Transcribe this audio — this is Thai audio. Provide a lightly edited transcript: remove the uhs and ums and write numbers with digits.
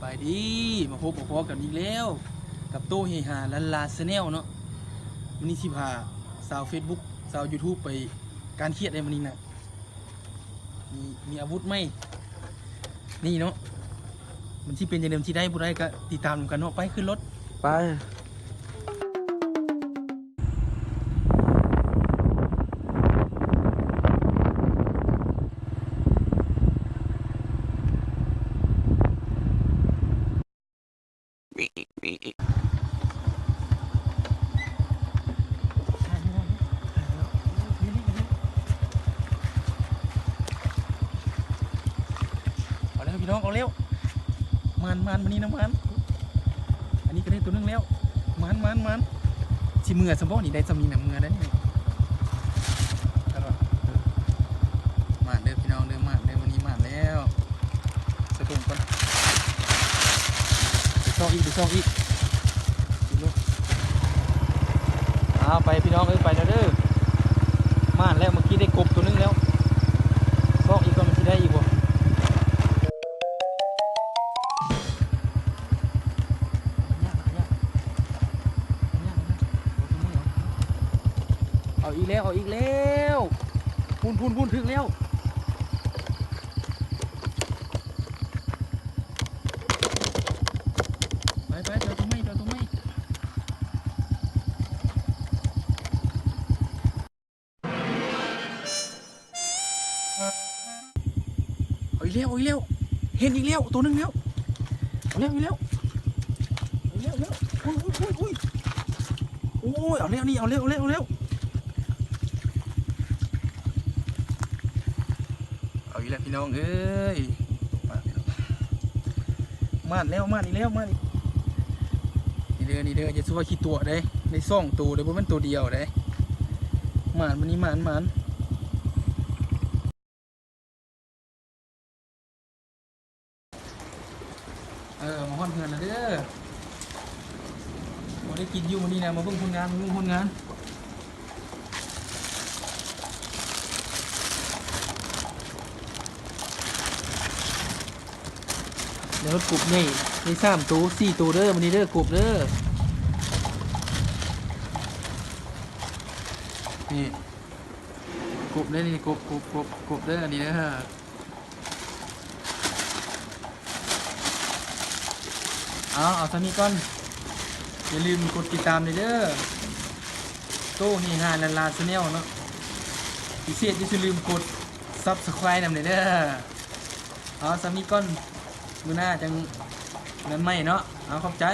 บายดีมาพบกันอีกแล้วกับโต้เฮฮาลันลาแนลเนาะวันนี้ที่พาสาว Facebook สาว YouTube ไปการเครียดในวันนี้นะมีอาวุธไหมนี่เนาะมันที่เป็นอย่างเดิมที่ได้ผู้ใดก็ติดตามกันเนาะไปขึ้นรถไปเอาแล้วพี่น้องเอาแล้วมันวันนี้นะมันอันนี้ก็ได้ตัวนึงแล้วมันสิมือสมบูรณ์นี่ได้สมีหนังมือได้นี่มาเด้อพี่น้องเด้อมาเด้อวันนี้มาแล้วสะดุ้งก่อนไปซอกอีกเอาไปพี่น้องไปแล้วเด้อมาแล้วเมื่อกี้ได้กบตัวนึงแล้วซอกอีกก่อนมันจะได้อีกบ่เอาอีกแล้วพูนถึงแล้วไปเจอตัวไม่เอาอีกแล้วเห็นอีกแล้วตัวนึงแล้วเอาแล้วอุ้ยโอ้ยเอาแล้วนี่เอาแล้วเอาอีกแล้วพี่น้องเอ้ยมาอีกแล้วนี่เด้อจะสู้ว่าขี้ตัวได้ในซ่องตัวเดี๋ยวมันตัวเดียวได้มันนี่มันมาห้อนเพื่อนนะเด้อมาได้กินอยู่วันนี้นะมาเพิ่งคนงานเดี๋ยวกลุ่มนี่ได้3 ตัว 4 ตัวเด้อวันนี้เด้อกลุ่มเด้อนี่กลุ่มเด้อนี่กลุ่มเด้ออันนี้เด้อเอาทำนี้ก่อนอย่าลืมกดติดตามเลยเด้อโต้นี่ฮาลันลาแนลเนาะพิเศษอย่าลืมกด Subscribe นำเลยเด้อเอาทำนี้ก่อนมือหน้าจังนั้นไม่เนาะเอาขอบใจ